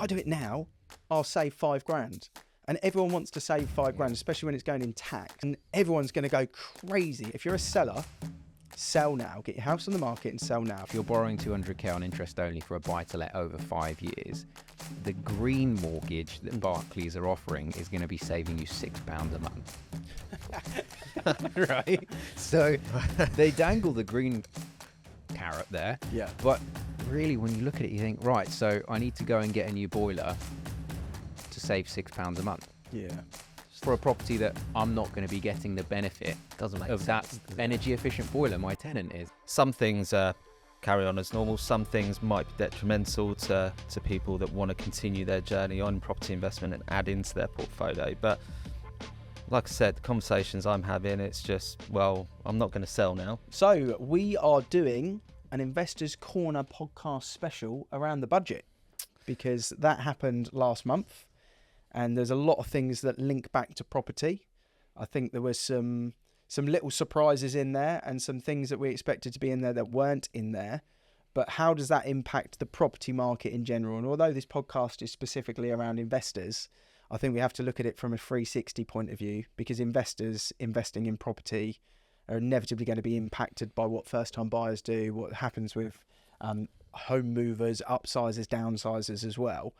I do it now, I'll save £5,000. And everyone wants to save £5,000, especially when it's going in tax. And everyone's going to go crazy. If you're a seller, sell now. Get your house on the market and sell now. If you're borrowing 200k on interest only for a buy-to-let over 5 years, the green mortgage that Barclays are offering is going to be saving you £6 a month. Right? So they dangle the green carrot there. Yeah. But really, when you look at it, you think, right, so I need to go and get a new boiler to save £6 a month Yeah. for a property that I'm not going to be getting the benefit Doesn't make of sense, that does it? energy efficient boiler my tenant is. Some things carry on as normal. Some things might be detrimental to people that want to continue their journey on property investment and add into their portfolio. But like I said, the conversations I'm having, it's just, well, I'm not going to sell now. So we are doing an Investors Corner podcast special around the budget, because that happened last month. And there's a lot of things that link back to property. I think there was some little surprises in there and some things that we expected to be in there that weren't in there. But how does that impact the property market in general? And although this podcast is specifically around investors, I think we have to look at it from a 360 point of view, because investors investing in property are inevitably going to be impacted by what first-time buyers do, what happens with home movers, upsizers, downsizers as well.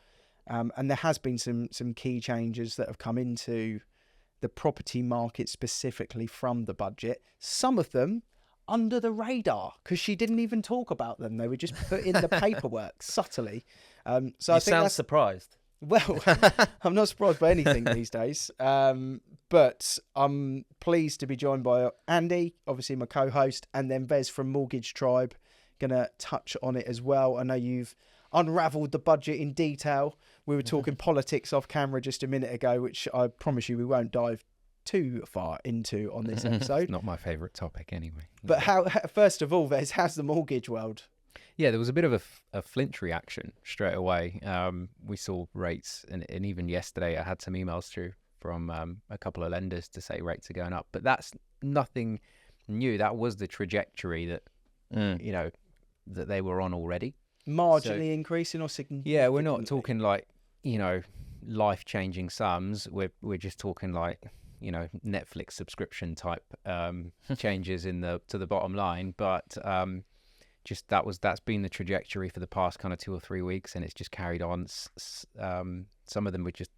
And there has been some key changes that have come into the property market specifically from the budget. Some of them under the radar, because she didn't even talk about them. They were just put in the paperwork subtly. So I You think sound that's, surprised. well, I'm not surprised by anything these days. But I'm pleased to be joined by Andy, obviously my co-host, and then Vez from Mortgage Tribe, going to touch on it as well. I know you've unravelled the budget in detail. We were talking politics off camera just a minute ago, which I promise you we won't dive too far into on this episode. Not my favourite topic anyway. But how, first of all, Vez, how's the mortgage world? Yeah, there was a bit of a flinch reaction straight away. We saw rates, and even yesterday I had some emails through from a couple of lenders to say rates are going up. But that's nothing new. That was the trajectory that, you know, that they were on already. Marginally increasing or significantly? Yeah, we're not talking like, you know, life-changing sums. We're just talking like, you know, Netflix subscription type changes to the bottom line. But just that's been the trajectory for the past kind of 2 or 3 weeks, and it's just carried on. Some of them were just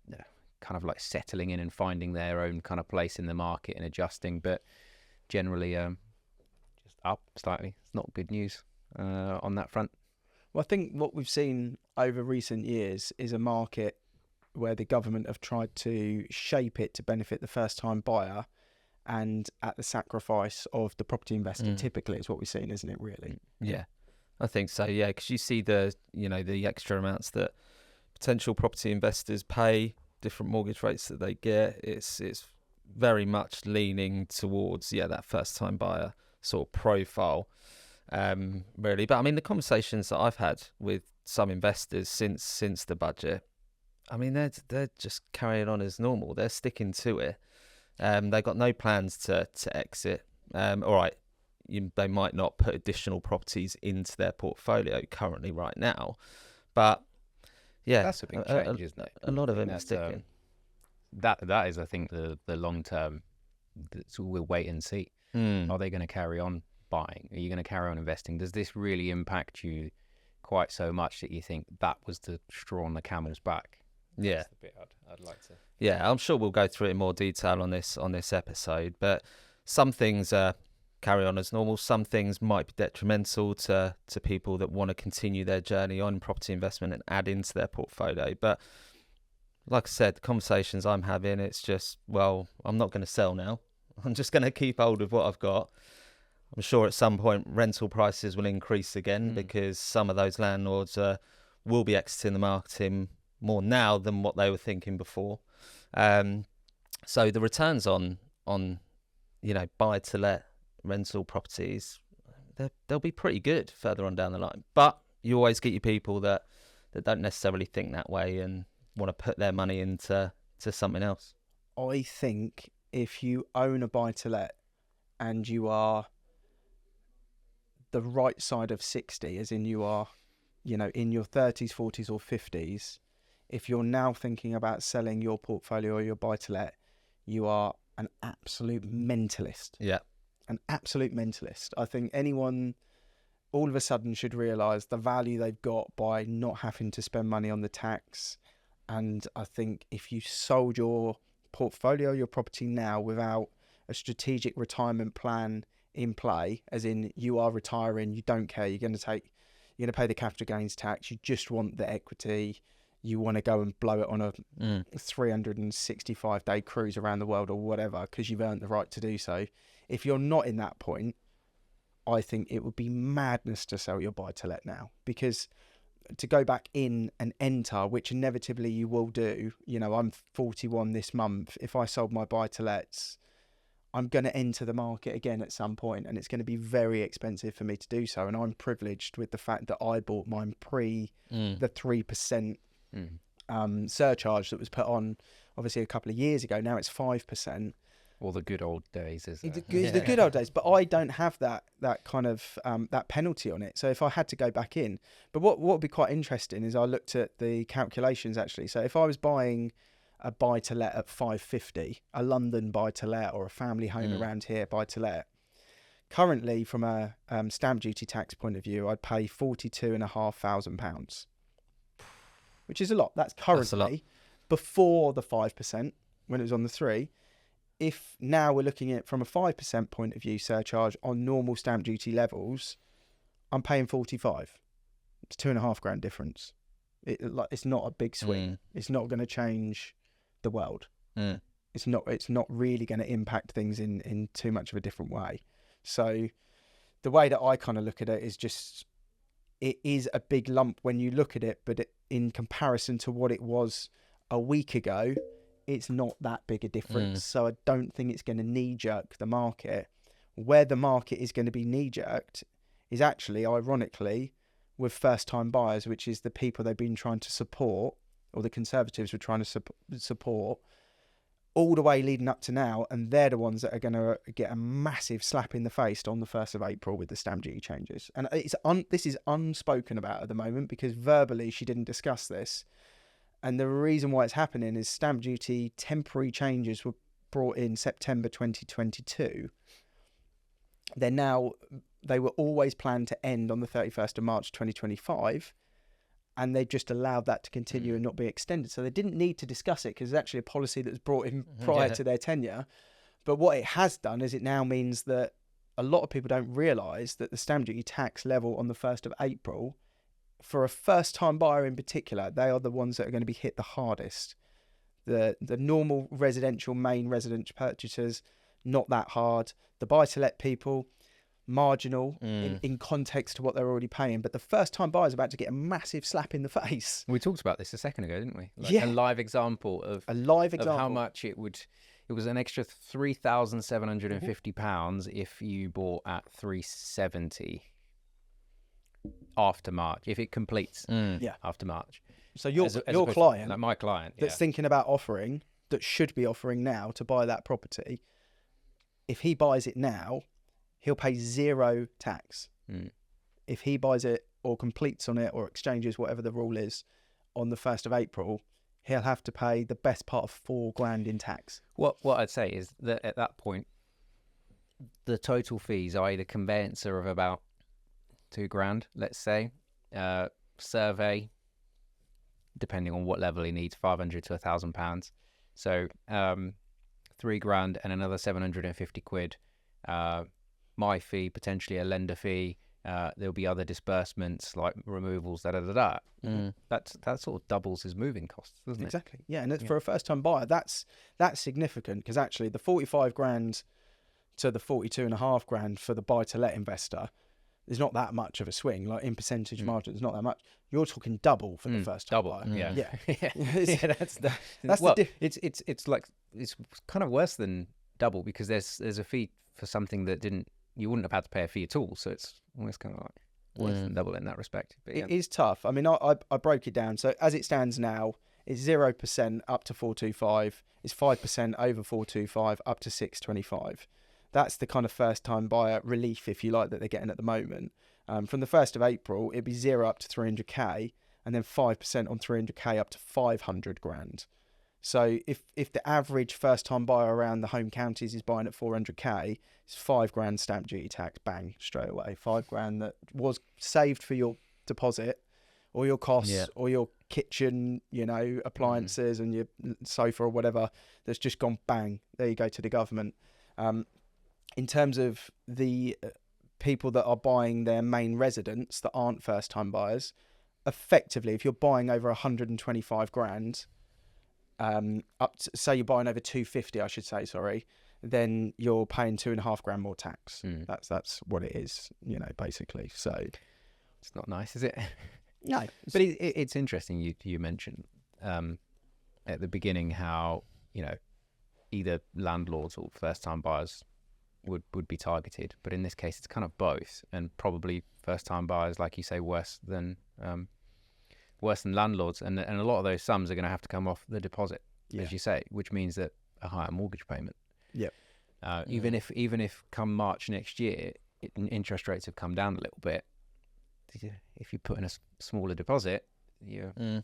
kind of like settling in and finding their own kind of place in the market and adjusting, but generally just up slightly. It's not good news on that front. Well, I think what we've seen over recent years is a market where the government have tried to shape it to benefit the first-time buyer, and at the sacrifice of the property investor. Typically, is what we've seen, isn't it? Really? Yeah, I think so. Yeah, because you see the extra amounts that potential property investors pay, different mortgage rates that they get. It's very much leaning towards that first-time buyer sort of profile. Really, but I mean, the conversations that I've had with some investors since the budget, I mean, they're just carrying on as normal. They're sticking to it. They've got no plans to exit. All right, they might not put additional properties into their portfolio currently right now, but yeah, That's a big change, isn't it? A lot of them are That's, sticking. That is, I think, the long term. So we'll wait and see. Are they going to carry on buying? Are you going to carry on investing? Does this really impact you quite so much that you think that was the straw on the camel's back? Yeah, That's the bit I'd like to. Yeah, I'm sure we'll go through it in more detail on this episode. But some things carry on as normal. Some things might be detrimental to people that want to continue their journey on property investment and add into their portfolio. But like I said, the conversations I'm having, it's just, well, I'm not going to sell now. I'm just going to keep hold of what I've got. I'm sure at some point rental prices will increase again because some of those landlords will be exiting the market more now than what they were thinking before. So the returns on buy to let rental properties, they'll be pretty good further on down the line. But you always get your people that don't necessarily think that way and want to put their money into something else. I think if you own a buy to let and you are the right side of 60, as in you are, in your 30s, 40s or 50s, if you're now thinking about selling your portfolio or your buy-to-let, you are an absolute mentalist. Yeah. An absolute mentalist. I think anyone all of a sudden should realise the value they've got by not having to spend money on the tax. And I think if you sold your portfolio, your property now without a strategic retirement plan in play, as in you are retiring, you don't care, you're going to pay the capital gains tax, you just want the equity, you want to go and blow it on a 365-day cruise around the world or whatever because you've earned the right to do so. If you're not in that point, I think it would be madness to sell your buy-to-let now, because to go back in and enter, which inevitably you will do, I'm 41 this month. If I sold my buy-to-lets, I'm going to enter the market again at some point, and it's going to be very expensive for me to do so. And I'm privileged with the fact that I bought mine pre the 3% surcharge that was put on obviously a couple of years ago. Now it's 5%. All the good old days, isn't it? It's the good old days, but I don't have that kind of that penalty on it. So if I had to go back in, but what would be quite interesting is I looked at the calculations actually. So if I was buying a buy-to-let at 550, a London buy-to-let or a family home around here buy-to-let, currently from a stamp duty tax point of view, I'd pay £42,500, which is a lot. That's currently a lot. Before the 5% when it was on the 3%. If now we're looking at from a 5% point of view surcharge on normal stamp duty levels, I'm paying 45. It's £2,500 difference. It's not a big swing. It's not going to change the world. It's not really going to impact things in too much of a different way. So the way that I kind of look at it is just, it is a big lump when you look at it, but in comparison to what it was a week ago, it's not that big a difference. So I don't think it's going to knee-jerk the market. Where the market is going to be knee-jerked is actually, ironically, with first-time buyers, which is the people they've been trying to support, or the Conservatives were trying to support, all the way leading up to now, and they're the ones that are going to get a massive slap in the face on the 1st of April with the stamp duty changes. And this is unspoken about at the moment, because verbally she didn't discuss this. And the reason why it's happening is stamp duty temporary changes were brought in September 2022. They were always planned to end on the 31st of March 2025, and they just allowed that to continue and not be extended. So they didn't need to discuss it because it's actually a policy that was brought in prior to their tenure. But what it has done is it now means that a lot of people don't realise that the stamp duty tax level on the 1st of April, for a first-time buyer in particular, they are the ones that are going to be hit the hardest. The normal main residential purchasers, not that hard. The buy-to-let people, marginal in context to what they're already paying. But the first-time buyer is about to get a massive slap in the face. We talked about this a second ago, didn't we? Yeah. A live example of how much it would. It was an extra £3,750 if you bought at 370. After March, if it completes after March. So your client, like my client, that's thinking about offering, that should be offering now to buy that property, if he buys it now, he'll pay zero tax. If he buys it or completes on it or exchanges, whatever the rule is, on the 1st of April, he'll have to pay the best part of £4,000 in tax. What I'd say is that at that point, the total fees, i.e. the conveyancer of about £2,000, let's say, survey, depending on what level he needs, £500 to £1,000. So £3,000 and another £750. My fee, potentially a lender fee. There'll be other disbursements like removals, That sort of doubles his moving costs, doesn't it? Exactly. Yeah, and for a first-time buyer, that's significant, because actually the £45,000 to the £42,500 for the buy-to-let investor is not that much of a swing. Like in percentage margin, it's not that much. You're talking double for the first time buyer. That's it's kind of worse than double, because there's a fee for something that you wouldn't have had to pay a fee at all. So it's almost kind of like worse than double in that respect. But it is tough. I mean, I broke it down. So as it stands now, it's 0% up to 425. It's 5% over 425 up to 625. That's the kind of first-time buyer relief, if you like, that they're getting at the moment. From the 1st of April, it'd be 0 up to 300k, and then 5% on 300k up to 500 grand. So if the average first time buyer around the home counties is buying at 400k, it's 5 grand stamp duty tax, bang, straight away. 5 grand that was saved for your deposit or your costs or your kitchen, appliances and your sofa or whatever, that's just gone bang. There you go to the government. In terms of the people that are buying their main residence that aren't first time buyers, effectively, if you're buying over 125 grand, say you're buying over 250, I should say, sorry, then you're paying 2.5 grand more tax. That's what it is, basically. So it's not nice, is it? No, but it's interesting. You mentioned at the beginning how either landlords or first time buyers would be targeted, but in this case it's kind of both, and probably first time buyers, like you say, worse than landlords, and a lot of those sums are going to have to come off the deposit, as you say, which means that a higher mortgage payment. Even if come March next year interest rates have come down a little bit, if you put in a smaller deposit, well,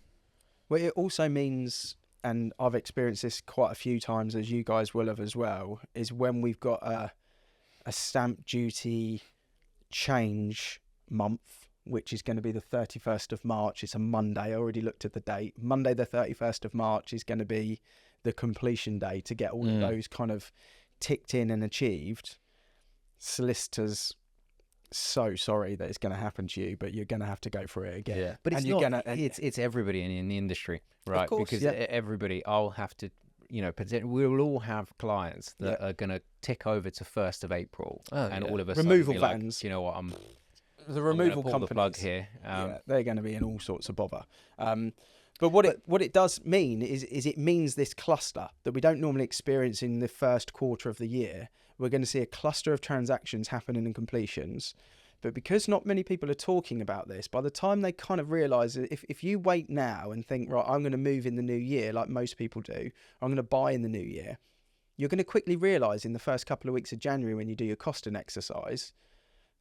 it also means, and I've experienced this quite a few times, as you guys will have as well, is when we've got a stamp duty change month, which is going to be the 31st of March. It's a Monday. I already looked at the date. Monday, the 31st of March is going to be the completion day to get all of those kind of ticked in and achieved. Solicitors, so sorry that it's going to happen to you, but you're going to have to go through it again. But it's everybody in the industry, right? Of course, because everybody, I'll have to, we'll all have clients that are going to tick over to 1st of April, and all of a sudden removal be vans. Like, you know what, the removal pull companies, the plug here. They're going to be in all sorts of bother. But what it does mean is it means this cluster that we don't normally experience in the first quarter of the year. We're going to see a cluster of transactions happening and completions. But because not many people are talking about this, by the time they kind of realise that if you wait now and think, right, I'm going to move in the new year like most people do, I'm going to buy in the new year, you're going to quickly realise in the first couple of weeks of January when you do your costing exercise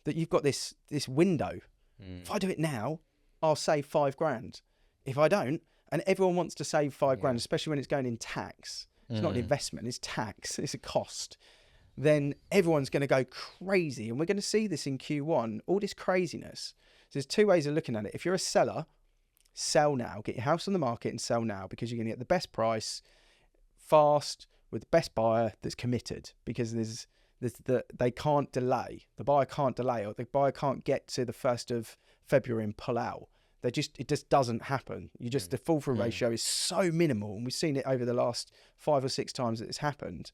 that you've got this window. If I do it now, I'll save 5 grand. If I don't, and everyone wants to save 5 grand, especially when it's going in tax. It's not an investment, it's tax, it's a cost. Then everyone's going to go crazy. And we're going to see this in Q1, all this craziness. So there's 2 ways of looking at it. If you're a seller, sell now. Get your house on the market and sell now, because you're going to get the best price, fast, with the best buyer that's committed, because they can't delay. The buyer can't delay, or the buyer can't get to the 1st of February and pull out. It just doesn't happen. The fall through ratio is so minimal, and we've seen it over the last 5 or 6 times that it's happened.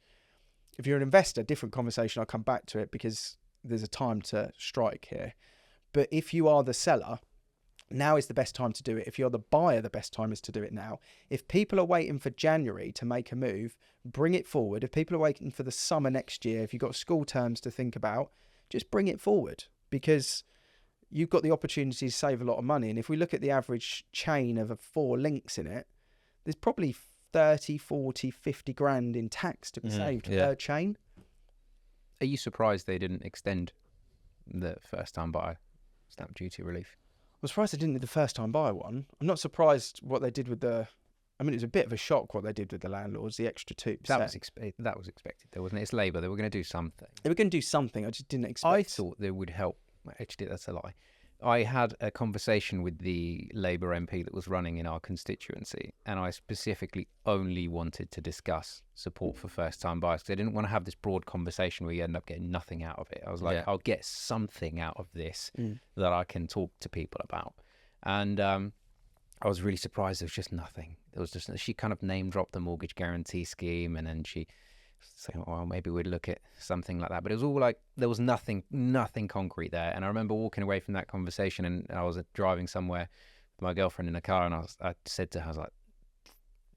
If you're an investor, different conversation. I'll come back to it because there's a time to strike here. But if you are the seller, now is the best time to do it. If you're the buyer, the best time is to do it now. If people are waiting for January to make a move, bring it forward. If people are waiting for the summer next year, if you've got school terms to think about, just bring it forward, because you've got the opportunity to save a lot of money. And if we look at the average chain of 4 links in it, there's probably 30, 40, 50 grand in tax to be saved per chain. Are you surprised they didn't extend the first time buyer stamp duty relief? I'm surprised they didn't do the first time buyer one. I'm not surprised what they did with it was a bit of a shock what they did with the landlords, the extra 2%. That was expected though, wasn't it? It's Labour. They were going to do something. They were going to do something. I just didn't expect. I thought they would help. Actually, that's a lie. I had a conversation with the Labour MP that was running in our constituency, and I specifically only wanted to discuss support for first-time buyers, because I didn't want to have this broad conversation where you end up getting nothing out of it. I was like, I'll get something out of this that I can talk to people about. And I was really surprised there was just nothing. She kind of name-dropped the mortgage guarantee scheme, and then she saying, well, maybe we'd look at something like that. But it was all like, there was nothing concrete there. And I remember walking away from that conversation, and I was driving somewhere with my girlfriend in a car, and I said to her, I was like,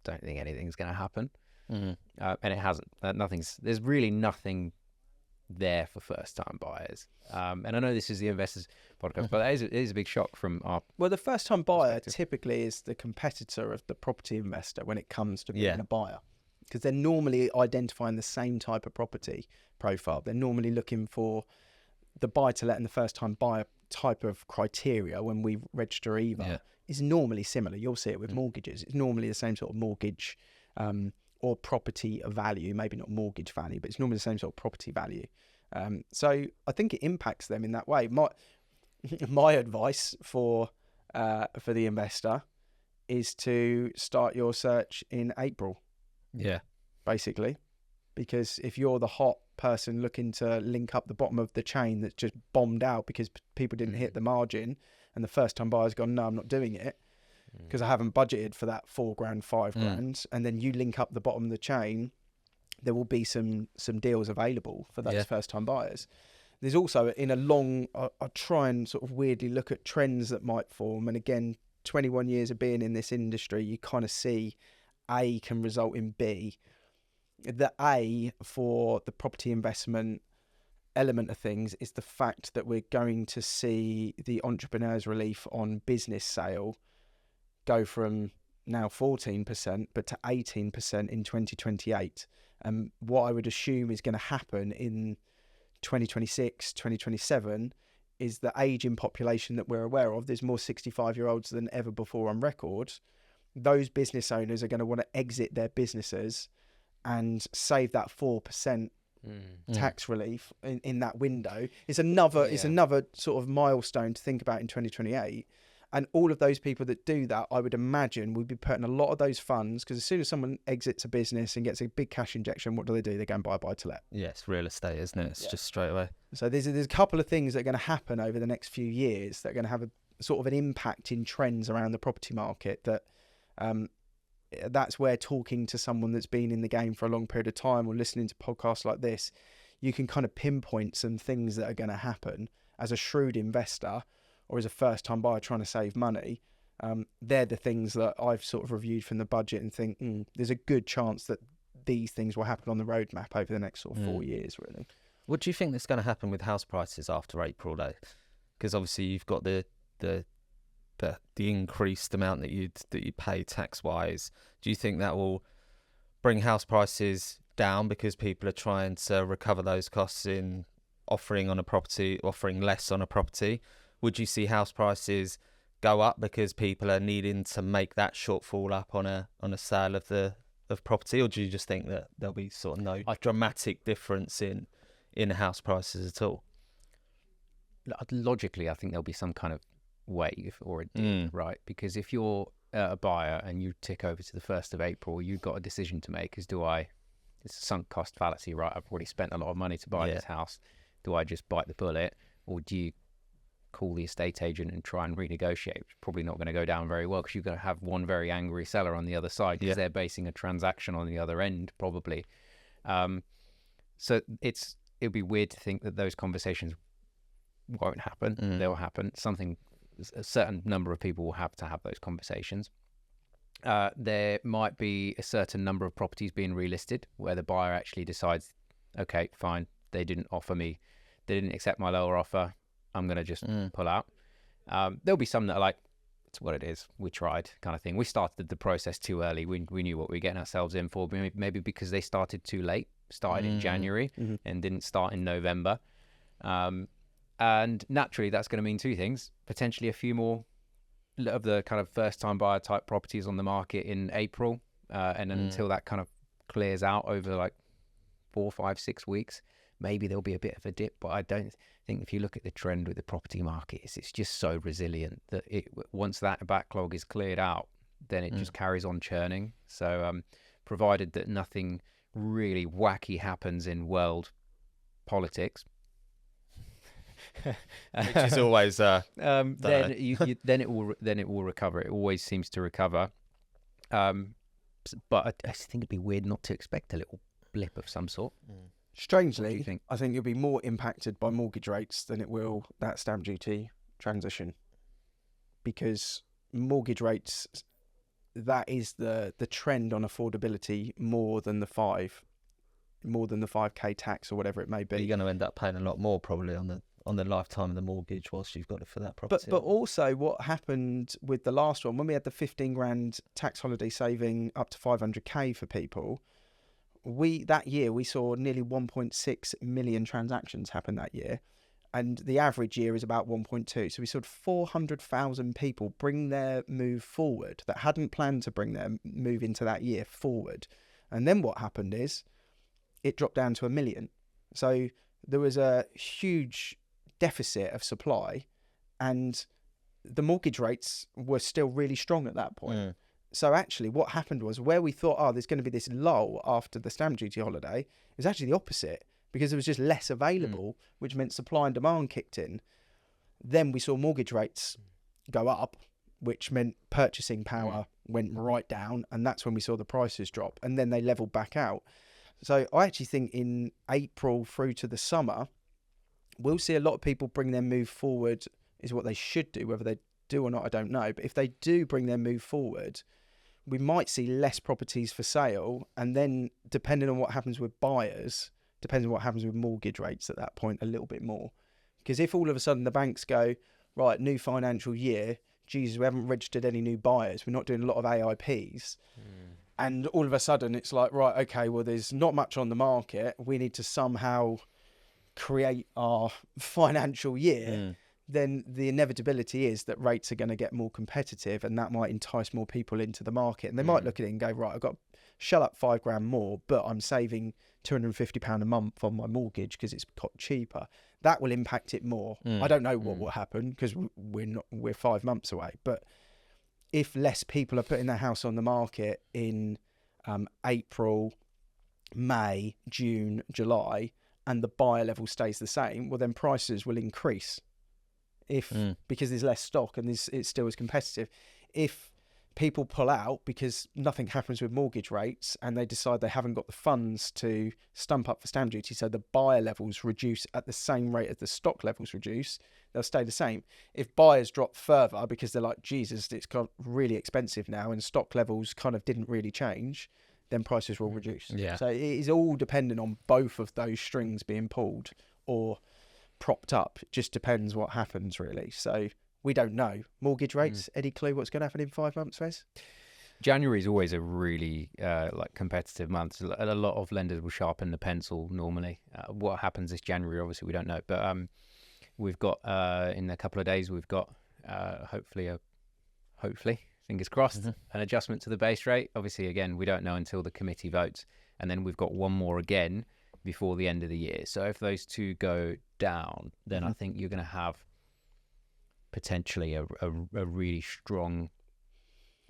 don't think anything's going to happen. And it hasn't. There's really nothing there for first-time buyers. And I know this is the Investors Podcast, but it is a big shock from our Well, the first-time buyer typically is the competitor of the property investor when it comes to being a buyer, because they're normally identifying the same type of property profile. They're normally looking for the buy-to-let and the first-time buyer type of criteria when we register either Yeah. is normally similar. You'll see it with Mm. mortgages. It's normally the same sort of mortgage or property value, maybe not mortgage value, but it's normally the same sort of property value. So I think it impacts them in that way. My advice for the investor is to start your search in April, Yeah. basically, because if you're the hot person looking to link up the bottom of the chain that's just bombed out because people didn't hit the margin, and the first time buyer's gone, no, I'm not doing it because I haven't budgeted for that £4,000, £5,000, and then you link up the bottom of the chain, there will be some deals available for those first time buyers. There's also in I try and sort of weirdly look at trends that might form, and again, 21 years of being in this industry, you kind of see A can result in B. The A for the property investment element of things is the fact that we're going to see the entrepreneur's relief on business sale go from now 14% but to 18% in 2028. And what I would assume is going to happen in 2026, 2027 is the ageing population that we're aware of. There's more 65-year-olds than ever before on record. Those business owners are going to want to exit their businesses and save that 4% tax relief in that window. It's another sort of milestone to think about in 2028. And all of those people that do that, I would imagine, would be putting a lot of those funds, because as soon as someone exits a business and gets a big cash injection, what do? They go and buy a buy-to-let. Yeah, it's real estate, isn't it? It's just straight away. So there's a couple of things that are going to happen over the next few years that are going to have a sort of an impact in trends around the property market that that's where talking to someone that's been in the game for a long period of time or listening to podcasts like this, you can kind of pinpoint some things that are going to happen as a shrewd investor or as a first-time buyer trying to save money. They're the things that I've sort of reviewed from the budget and think there's a good chance that these things will happen on the roadmap over the next sort of 4 years, really. What do you think is going to happen with house prices after April, though? Because obviously you've got the increased amount that you pay tax-wise. Do you think that will bring house prices down because people are trying to recover those costs in offering less on a property? Would you see house prices go up because people are needing to make that shortfall up on a sale of property, or do you just think that there'll be sort of no dramatic difference in house prices at all? Logically, I think there'll be some kind of wave or a dip, right? Because if you're a buyer and you tick over to the 1st of April, you've got a decision to make. It's a sunk cost fallacy, right? I've already spent a lot of money to buy this house. Do I just bite the bullet, or do you call the estate agent and try and renegotiate? Which is probably not going to go down very well because you're going to have one very angry seller on the other side because they're basing a transaction on the other end, probably. So it'll be weird to think that those conversations won't happen. They'll happen. A certain number of people will have to have those conversations. There might be a certain number of properties being relisted where the buyer actually decides, okay, fine, they didn't accept my lower offer, I'm going to just pull out. There'll be some that are like, it's what it is, we tried, kind of thing. We started the process too early. We knew what we were getting ourselves in for, maybe because they started too late, started in January and didn't start in November. And naturally, that's going to mean two things. Potentially a few more of the kind of first-time buyer type properties on the market in April. And then until that kind of clears out over like 4, 5, 6 weeks, maybe there'll be a bit of a dip. But I don't think, if you look at the trend with the property market, it's just so resilient that once that backlog is cleared out, then it just carries on churning. So provided that nothing really wacky happens in world politics, which is always then it will recover. It always seems to recover. But I think it'd be weird not to expect a little blip of some sort. Strangely, I think you'll be more impacted by mortgage rates than it will that stamp duty transition, because mortgage rates, that is the trend on affordability more than the 5k tax or whatever it may be. You're going to end up paying a lot more probably on the lifetime of the mortgage whilst you've got it for that property. But also what happened with the last one, when we had the 15 grand tax holiday saving up to 500k for people, that year we saw nearly 1.6 million transactions happen that year. and the average year is about 1.2. So we saw 400,000 people bring their move forward that hadn't planned to bring their move into that year forward. And then what happened is it dropped down to 1 million. So there was a huge deficit of supply, and the mortgage rates were still really strong at that point. So actually what happened was, where we thought, oh, there's going to be this lull after the stamp duty holiday, it was actually the opposite, because there was just less available, which meant supply and demand kicked in. Then we saw mortgage rates go up, which meant purchasing power went right down, and that's when we saw the prices drop, and then they leveled back out. So I actually think in April through to the summer, we'll see a lot of people bring their move forward, is what they should do. Whether they do or not, I don't know. But if they do bring their move forward, we might see less properties for sale. And then depending on what happens with buyers, depends on what happens with mortgage rates at that point a little bit more. Because if all of a sudden the banks go, right, new financial year, Jesus, we haven't registered any new buyers, we're not doing a lot of AIPs. And all of a sudden it's like, right, okay, well, there's not much on the market. We need to somehow create our financial year. Then the inevitability is that rates are going to get more competitive, and that might entice more people into the market. And they might look at it and go, right, I've got to shell up $5,000 more, but I'm saving £250 a month on my mortgage because it's got cheaper. That will impact it more. I don't know what will happen because we're 5 months away. But if less people are putting their house on the market in April, May, June, July, and the buyer level stays the same, well, then prices will increase. Because there's less stock and it's still as competitive. If people pull out because nothing happens with mortgage rates and they decide they haven't got the funds to stump up for stamp duty, so the buyer levels reduce at the same rate as the stock levels reduce, they'll stay the same. If buyers drop further because they're like, Jesus, it's got really expensive now, and stock levels kind of didn't really change, then prices will reduce. So it is all dependent on both of those strings being pulled or propped up. It just depends what happens, really. So we don't know. Mortgage rates, any clue what's going to happen in 5 months, Wes? January is always a really competitive month. A lot of lenders will sharpen the pencil normally. What happens this January, obviously, we don't know. But we've got, in a couple of days, we've got hopefully, fingers crossed, an adjustment to the base rate. Obviously, again, we don't know until the committee votes. And then we've got one more again before the end of the year. So if those two go down, then I think you're going to have potentially a really strong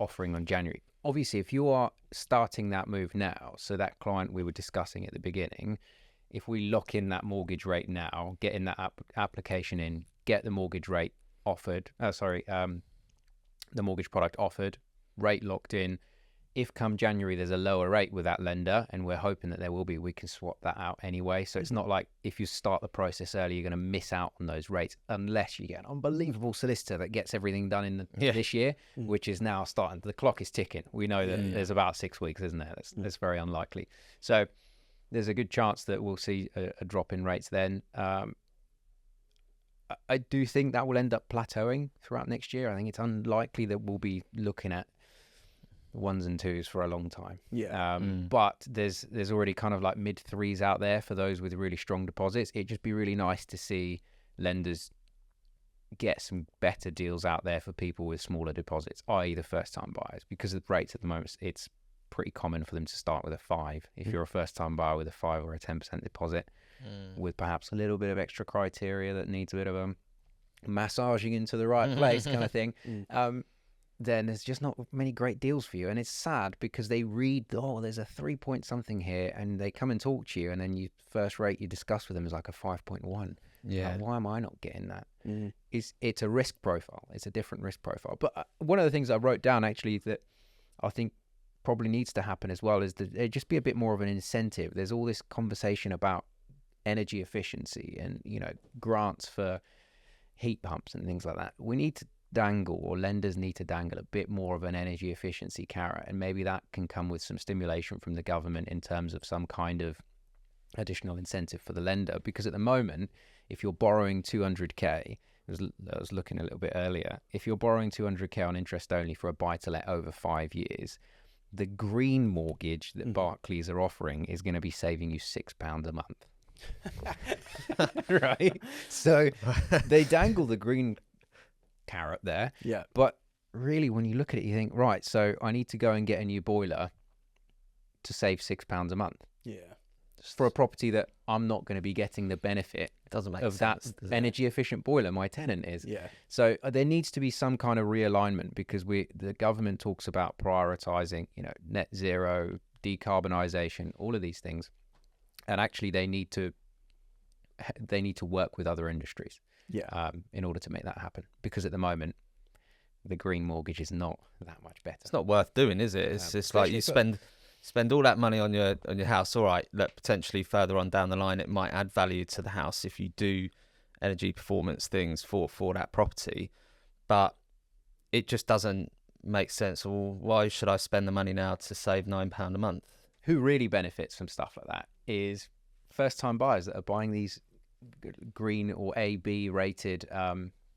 offering on January. Obviously, if you are starting that move now, so that client we were discussing at the beginning, if we lock in that mortgage rate now, get in that application in, get the mortgage rate offered, the mortgage product offered, rate locked in. If come January there's a lower rate with that lender, and we're hoping that there will be, we can swap that out anyway. So it's not like if you start the process early, you're going to miss out on those rates unless you get an unbelievable solicitor that gets everything done in this year, which is now starting. The clock is ticking. We know that there's about 6 weeks, isn't there? That's very unlikely. So there's a good chance that we'll see a drop in rates then. I do think that will end up plateauing throughout next year. I think it's unlikely that we'll be looking at ones and twos for a long time. But there's already kind of like mid threes out there for those with really strong deposits. It'd just be really nice to see lenders get some better deals out there for people with smaller deposits, i.e. the first time buyers, because the rates at the moment, it's pretty common for them to start with a 5 if you're a first time buyer with a 5 or a 10% deposit with perhaps a little bit of extra criteria that needs a bit of a massaging into the right place kind of thing. Then there's just not many great deals for you. And it's sad because they read, oh, there's a 3 point something here, and they come and talk to you, and then you first rate you discuss with them is like a 5.1. Why am I not getting that? It's a risk profile. It's a different risk profile. But one of the things I wrote down actually that I think probably needs to happen as well is that there just be a bit more of an incentive. There's all this conversation about energy efficiency and, grants for heat pumps and things like that. We need to dangle, or lenders need to dangle, a bit more of an energy efficiency carrot, and maybe that can come with some stimulation from the government in terms of some kind of additional incentive for the lender. Because at the moment, if you're borrowing 200k, I was looking a little bit earlier, if you're borrowing 200k on interest only for a buy-to-let over 5 years, the green mortgage that Barclays are offering is going to be saving you £6 a month. right? So they dangle the green carrot there. Yeah. But really, when you look at it, you think, right, so I need to go and get a new boiler to save £6 a month Yeah. for a property that I'm not going to be getting the benefit It doesn't make of sense. that does it? energy efficient boiler my tenant is. Yeah. So there needs to be some kind of realignment, because the government talks about prioritizing, net zero, decarbonisation, all of these things, and actually they need to work with other industries, Yeah. in order to make that happen. Because at the moment, the green mortgage is not that much better. It's not worth doing, is it? It's just like you spend all that money on your house. All right, look, potentially further on down the line, it might add value to the house if you do energy performance things for that property, but it just doesn't make sense. Well, why should I spend the money now to save £9 a month? Who really benefits from stuff like that is first-time buyers that are buying these green or A/B rated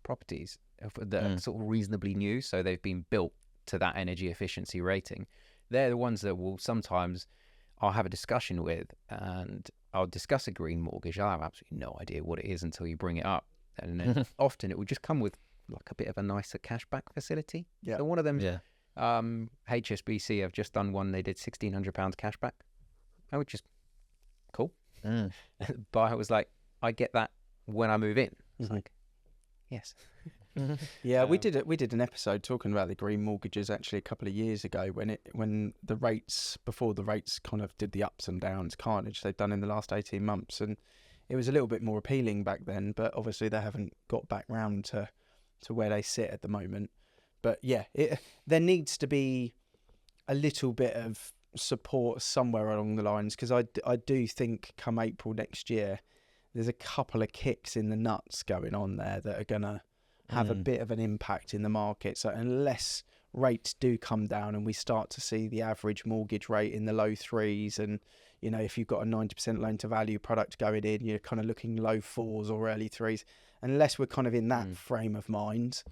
properties that are sort of reasonably new, so they've been built to that energy efficiency rating. They're the ones that will sometimes I'll have a discussion with, and I'll discuss a green mortgage. I'll have absolutely no idea what it is until you bring it up, and then often it will just come with like a bit of a nicer cashback facility. Yeah. So one of them, Yeah. HSBC have just done one. They did £1,600 cashback, which is cool. Buyer was like, I get that when I move in. It's like, yes. Yeah, we did an episode talking about the green mortgages actually a couple of years ago when the rates, before the rates kind of did the ups and downs carnage they've done in the last 18 months, and it was a little bit more appealing back then, but obviously they haven't got back round to where they sit at the moment. But yeah, there needs to be a little bit of support somewhere along the lines, because I do think come April next year there's a couple of kicks in the nuts going on there that are going to have a bit of an impact in the market. So unless rates do come down and we start to see the average mortgage rate in the low threes, and if you've got a 90% loan to value product going in, you're kind of looking low fours or early threes. Unless we're kind of in that frame of mind,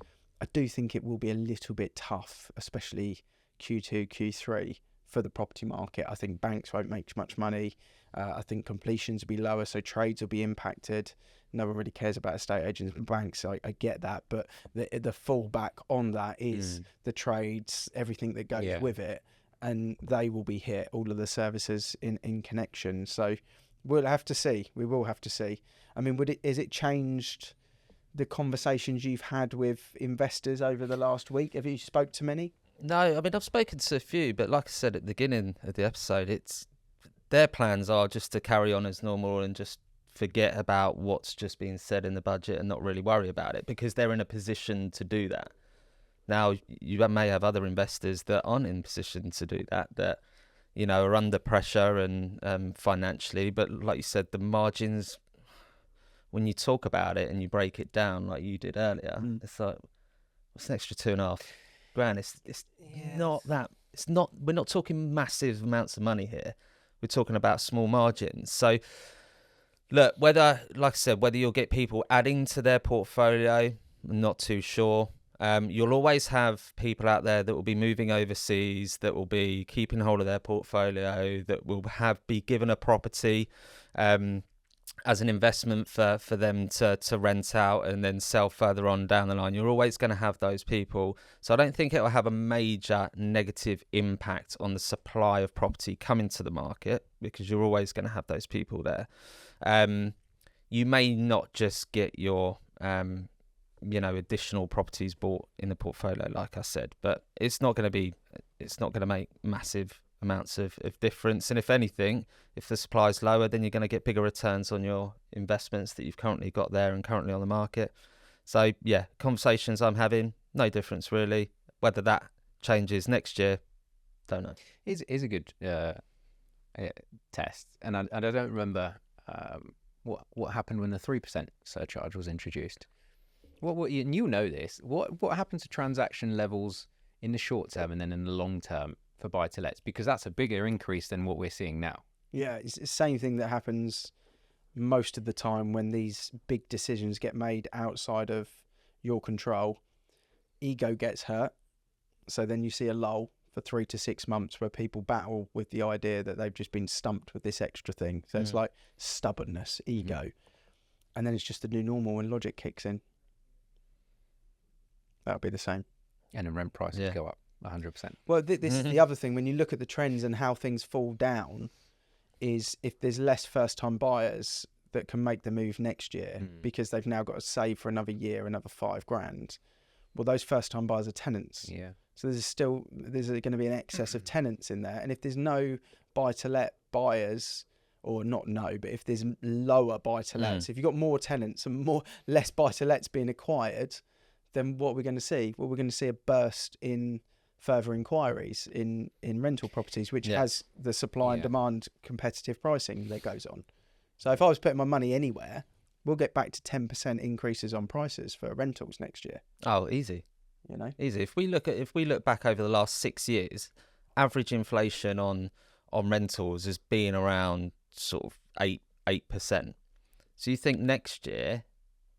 I do think it will be a little bit tough, especially Q2, Q3 for the property market. I think banks won't make much money. I think completions will be lower, so trades will be impacted. No one really cares about estate agents and banks. I get that, but the fallback on that is the trades, everything that goes with it, and they will be hit, all of the services in connection. So we'll have to see. We will have to see. I mean, is it changed the conversations you've had with investors over the last week? Have you spoke to many? No, I mean, I've spoken to a few, but like I said at the beginning of the episode, their plans are just to carry on as normal and just forget about what's just been said in the budget and not really worry about it, because they're in a position to do that. Now, you may have other investors that aren't in position to do that are under pressure and financially, but like you said, the margins, when you talk about it and you break it down like you did earlier, it's like, what's an extra $2.5 grand? It's not that. We're not talking massive amounts of money here. We're talking about small margins. So look, like I said, whether you'll get people adding to their portfolio, I'm not too sure. You'll always have people out there that will be moving overseas, that will be keeping hold of their portfolio, that will be given a property as an investment for them to rent out and then sell further on down the line. You're always going to have those people. So I don't think it will have a major negative impact on the supply of property coming to the market, because you're always going to have those people there. You may not just get your additional properties bought in the portfolio, like I said, but it's not going to make massive amounts of difference. And if anything, if the supply is lower, then you're going to get bigger returns on your investments that you've currently got there and currently on the market. So yeah, conversations I'm having, no difference really. Whether that changes next year, don't know. Is a good test, and I don't remember what happened when the 3% surcharge was introduced. What you know this? What happens to transaction levels in the short term and then in the long term for buy-to-lets? Because that's a bigger increase than what we're seeing now. Yeah, it's the same thing that happens most of the time when these big decisions get made outside of your control. Ego gets hurt, so then you see a lull for 3 to 6 months where people battle with the idea that they've just been stumped with this extra thing. So it's like stubbornness, ego. And then it's just the new normal when logic kicks in. That'll be the same. And then rent prices go up 100%. Well, this is the other thing. When you look at the trends and how things fall down, is if there's less first-time buyers that can make the move next year because they've now got to save for another year, another $5,000. Well, those first-time buyers are tenants. Yeah. So there's going to be an excess of tenants in there. And if there's no buy-to-let buyers, or not no, but if there's lower buy-to-lets, if you've got more tenants and less buy-to-lets being acquired, then what we're going to see? Well, we're going to see a burst in further inquiries in rental properties, which has the supply and demand competitive pricing that goes on. So if I was putting my money anywhere, we'll get back to 10% increases on prices for rentals next year. Oh, easy. You know, easy. If we look back over the last 6 years, average inflation on rentals has been around sort of 8%. So you think next year,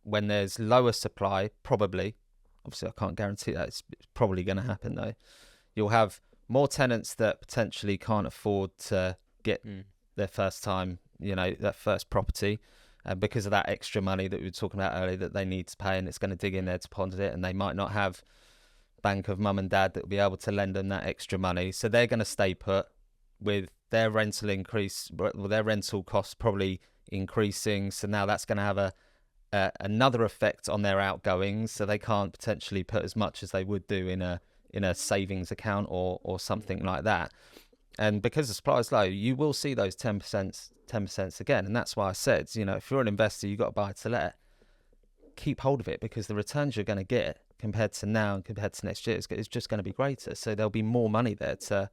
when there's lower supply, probably, obviously I can't guarantee that, it's probably going to happen though, you'll have more tenants that potentially can't afford to get their first time, that first property, because of that extra money that we were talking about earlier that they need to pay, and it's going to dig in there to deposit it, and they might not have bank of mum and dad that will be able to lend them that extra money, so they're going to stay put with their rental their rental costs probably increasing. So now that's going to have another effect on their outgoings, so they can't potentially put as much as they would do in a savings account or something like that. And because the supply is low, you will see those 10% again. And that's why I said, if you're an investor, you've got to buy to let, keep hold of it, because the returns you're going to get compared to now and compared to next year is just going to be greater. So there'll be more money there to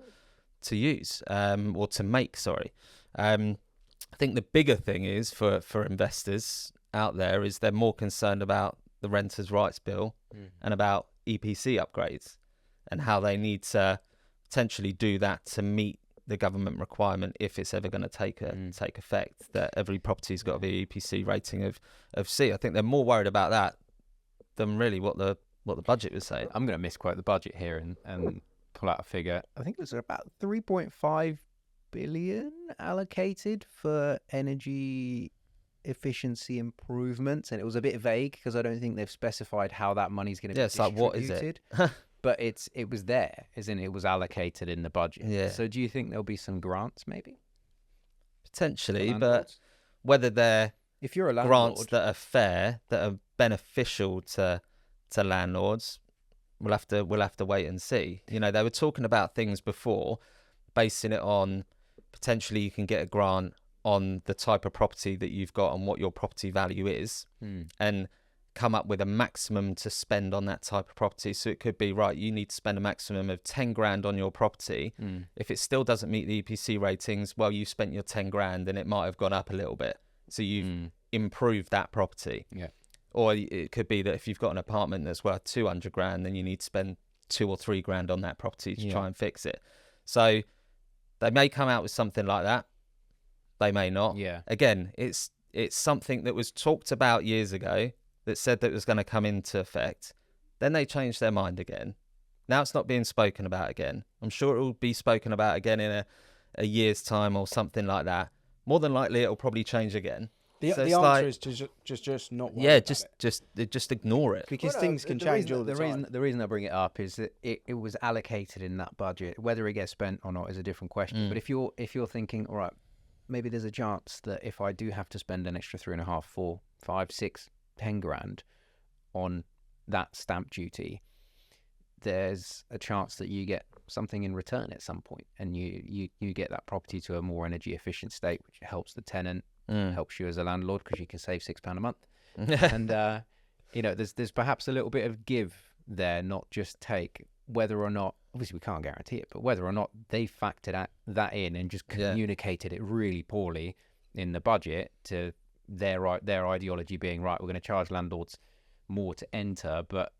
use, or to make, sorry. I think the bigger thing is for investors out there is they're more concerned about the Renters' Rights Bill and about EPC upgrades and how they need to potentially do that to meet the government requirement if it's ever going to take effect, that every property's got to be EPC rating of C. I think they're more worried about that than really what the budget was saying. I'm going to misquote the budget here and pull out a figure. I think it was about 3.5 billion allocated for energy efficiency improvements, and it was a bit vague because I don't think they've specified how that money's going to be distributed. Like, what is it? But it was there, as in it was allocated in the budget. Yeah. So do you think there'll be some grants, maybe? Potentially, but whether they're if you're a landlord, grants that are fair, that are beneficial to landlords, we'll have to wait and see. They were talking about things before, basing it on potentially you can get a grant on the type of property that you've got and what your property value is, and come up with a maximum to spend on that type of property. So it could be, right, you need to spend a maximum of 10 grand on your property. If it still doesn't meet the EPC ratings, well, you've spent your 10 grand and it might have gone up a little bit. So you've improved that property. Yeah. Or it could be that if you've got an apartment that's worth 200 grand, then you need to spend 2 or 3 grand on that property to try and fix it. So they may come out with something like that. They may not. Yeah. Again, it's something that was talked about years ago that said that it was going to come into effect. Then they changed their mind again. Now it's not being spoken about again. I'm sure it will be spoken about again in a year's time or something like that. More than likely, it'll probably change again. The answer is to just not worry about it. just ignore it. Because things can change all the time. The reason I bring it up is that it was allocated in that budget. Whether it gets spent or not is a different question. But if you're thinking, all right, maybe there's a chance that if I do have to spend an extra 3.5, 4, 5, 6, 10 grand on that stamp duty, there's a chance that you get something in return at some point, and you get that property to a more energy efficient state, which helps the tenant, helps you as a landlord because you can save £6 a month. And there's perhaps a little bit of give there, not just take. Whether or not, obviously we can't guarantee it, but whether or not they factored that in and just communicated it really poorly in the budget to their ideology being, right, we're going to charge landlords more to enter, but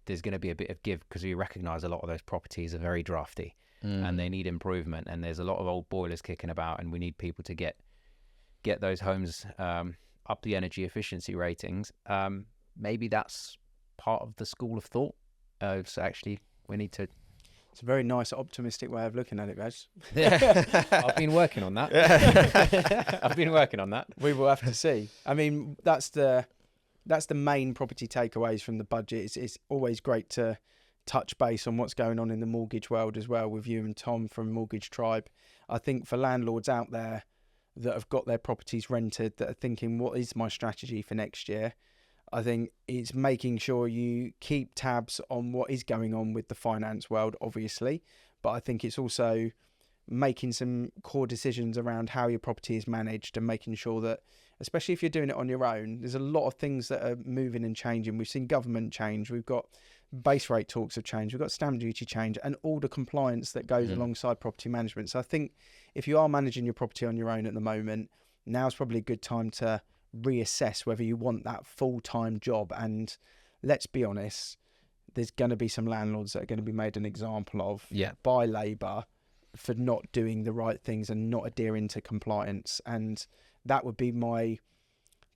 there's going to be a bit of give because we recognise a lot of those properties are very drafty and they need improvement, and there's a lot of old boilers kicking about, and we need people to get those homes up the energy efficiency ratings. Maybe that's part of the school of thought. So actually, we need to It's a very nice, optimistic way of looking at it, Vez. I've been working on that. I've been working on that. We will have to see. I mean, that's the main property takeaways from the budget. It's always great to touch base on what's going on in the mortgage world as well with you and Tom from Mortgage Tribe. I think for landlords out there that have got their properties rented, that are thinking, what is my strategy for next year? I think it's making sure you keep tabs on what is going on with the finance world, obviously, but I think it's also making some core decisions around how your property is managed and making sure that, especially if you're doing it on your own, there's a lot of things that are moving and changing. We've seen government change. We've got base rate talks have changed. We've got stamp duty change and all the compliance that goes alongside property management. So I think if you are managing your property on your own at the moment, now's probably a good time to reassess whether you want that full-time job. And let's be honest, there's going to be some landlords that are going to be made an example of by Labour for not doing the right things and not adhering to compliance. And that would be my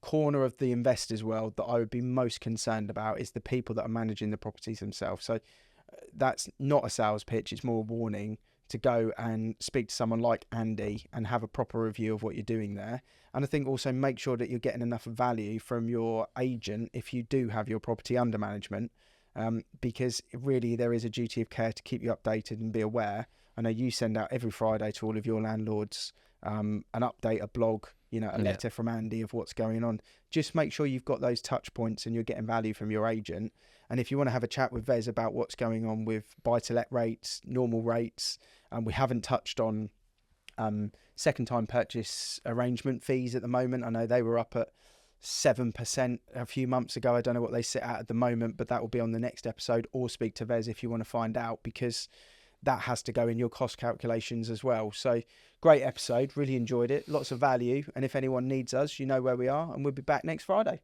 corner of the investors world that I would be most concerned about, is the people that are managing the properties themselves. So that's not a sales pitch, it's more a warning to go and speak to someone like Andy and have a proper review of what you're doing there. And I think also make sure that you're getting enough value from your agent if you do have your property under management, because really there is a duty of care to keep you updated and be aware. I know you send out every Friday to all of your landlords an update, a blog, a letter from Andy of what's going on. Just make sure you've got those touch points and you're getting value from your agent. And if you want to have a chat with Vez about what's going on with buy-to-let rates, normal rates, and we haven't touched on second-time purchase arrangement fees at the moment. I know they were up at 7% a few months ago. I don't know what they sit at the moment, but that will be on the next episode. Or speak to Vez if you want to find out, because that has to go in your cost calculations as well. So great episode, really enjoyed it, lots of value. And if anyone needs us, you know where we are, and we'll be back next Friday.